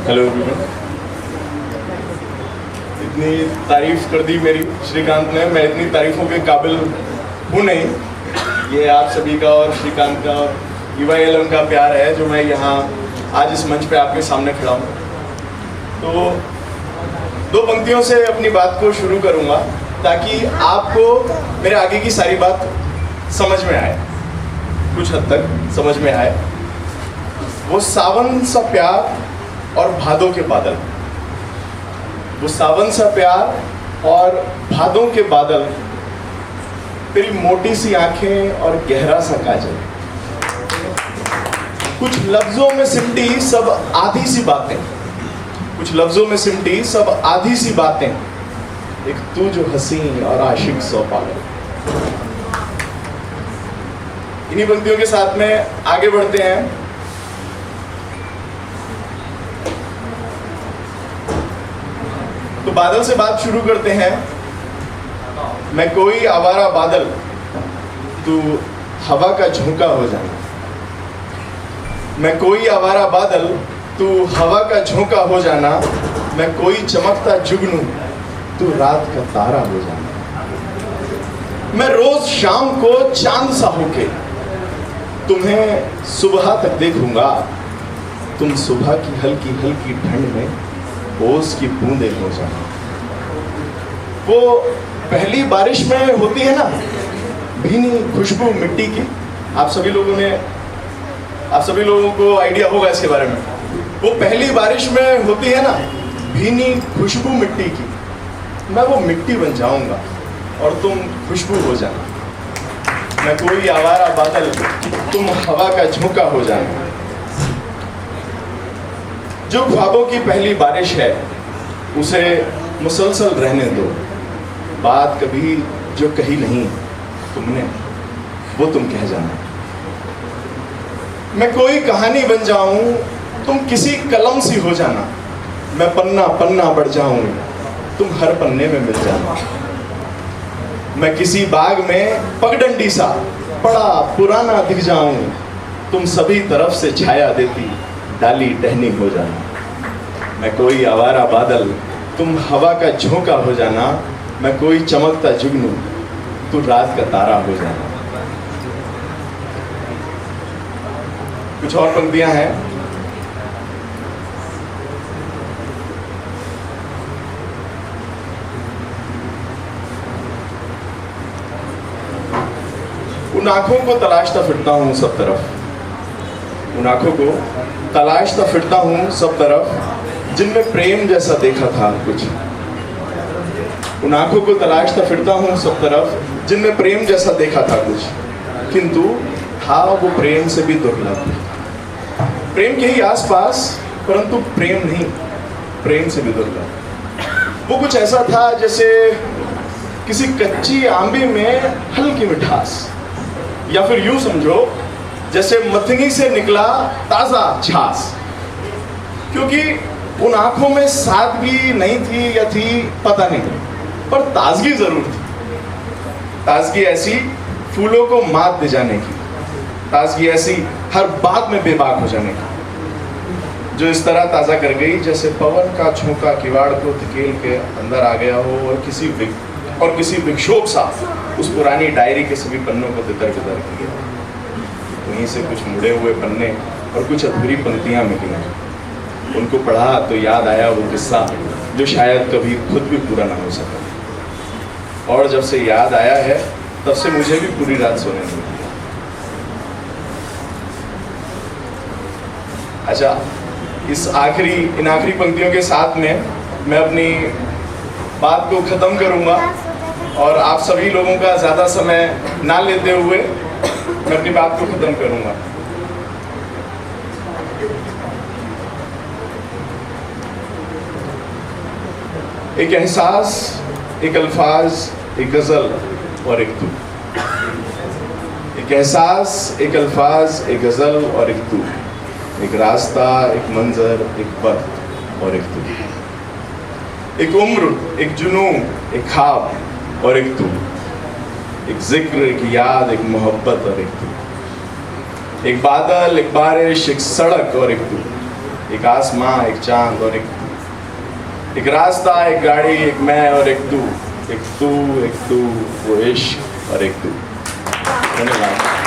Hello everyone. इतनी तारीफ कर दी मेरी श्रीकांत ने, मैं इतनी तारीफों के काबिल हूँ नहीं। ये आप सभी का और श्रीकांत का और EYLM का प्यार है जो मैं यहाँ आज इस मंच पे आपके सामने खड़ा हूँ। तो दो पंक्तियों से अपनी बात को शुरू करूँगा ताकि आपको मेरे आगे की सारी बात समझ में आए, कुछ हद तक समझ में आए। वो सावन सा प्यार और भादों के बादल, वो सावन सा प्यार और भादों के बादल, तेरी मोटी सी आंखें और गहरा सा काजल, कुछ लफ्जों में सिमटी सब आधी सी बातें, कुछ लफ्जों में सिमटी सब आधी सी बातें, एक तू जो हसीन और आशिक सौ पागल। इन्हीं पंक्तियों के साथ में आगे बढ़ते हैं। तो बादल से बात शुरू करते हैं। मैं कोई आवारा बादल, तू हवा का झोंका हो जाना। मैं कोई आवारा बादल, तू हवा का झोंका हो जाना। मैं कोई चमकता जुगनू, तू रात का तारा हो जाना। मैं रोज शाम को चांद सा होके तुम्हें सुबह तक देखूंगा। तुम सुबह की हल्की हल्की ठंड में ओस की बूंदे हो जाना। वो पहली बारिश में होती है ना भीनी खुशबू मिट्टी की, आप सभी लोगों को आइडिया होगा इसके बारे में। वो पहली बारिश में होती है ना भीनी खुशबू मिट्टी की। मैं वो मिट्टी बन जाऊंगा और तुम खुशबू हो जाना। मैं कोई आवारा बादल, तुम हवा का झोंका हो जाना। जो ख्वाबों की पहली बारिश है उसे मुसलसल रहने दो। बात कभी जो कही नहीं तुमने, वो तुम कह जाना। मैं कोई कहानी बन जाऊं, तुम किसी कलम सी हो जाना। मैं पन्ना पन्ना बढ़ जाऊं, तुम हर पन्ने में मिल जाना। मैं किसी बाग में पगडंडी सा बड़ा पुराना दिख जाऊं, तुम सभी तरफ से छाया देती डाली टहनी हो जाना। मैं कोई आवारा बादल, तुम हवा का झोंका हो जाना। मैं कोई चमकता जुगनू, तू रात का तारा हो जाना। कुछ और पंक्तियां हैं। उन आंखों को तलाशता फिरता हूं सब तरफ, उन आंखों को तलाशता फिरता हूं सब तरफ, जिनमें प्रेम जैसा देखा था कुछ। उन आंखों को तलाशता फिरता हूं सब तरफ, जिनमें प्रेम जैसा देखा था कुछ, किंतु था वो प्रेम से भी दुर्लभ। प्रेम के ही आसपास परंतु प्रेम नहीं, प्रेम से भी दुर्लभ। वो कुछ ऐसा था जैसे किसी कच्ची आंबी में हल्की मिठास, या फिर यूं समझो जैसे मथनी से निकला ताजा छाछ। क्योंकि उन आंखों में सादगी नहीं थी या थी पता नहीं, पर ताजगी जरूर थी। ताजगी ऐसी फूलों को मात दे जाने की, ताजगी ऐसी हर बात में बेबाक हो जाने की, जो इस तरह ताजा कर गई जैसे पवन का झोंका किवाड़ को धकेल के अंदर आ गया हो और किसी विक्षोभ सा उस पुरानी डायरी के सभी पन्नों को तितर-बितर किया। वहीं से कुछ मुड़े हुए पन्ने और कुछ अधूरी पंक्तियां मिली। उनको पढ़ा तो याद आया वो किस्सा जो शायद कभी खुद भी पूरा ना हो सका, और जब से याद आया है तब से मुझे भी पूरी रात सोने नहीं दिया। अच्छा, इन आखिरी पंक्तियों के साथ में मैं अपनी बात को ख़त्म करूंगा और आप सभी लोगों का ज़्यादा समय ना लेते हुए मैं अपनी बात को ख़त्म करूंगा। एक एहसास, एक अल्फाज, एक गज़ल और एक तू। एक एहसास, एक अल्फाज, एक गज़ल और एक तू। एक रास्ता, एक मंजर, एक पथ और एक तू। एक उम्र, एक जुनून, एक ख्वाब और एक तू। एक जिक्र, एक याद, एक मोहब्बत और एक तू। एक बादल, एक बारिश, एक सड़क और एक तू। एक आसमां, एक चांद और एक रास्ता, एक गाड़ी, एक मैं और एक तू, वो इश्क और एक तू। धन्यवाद।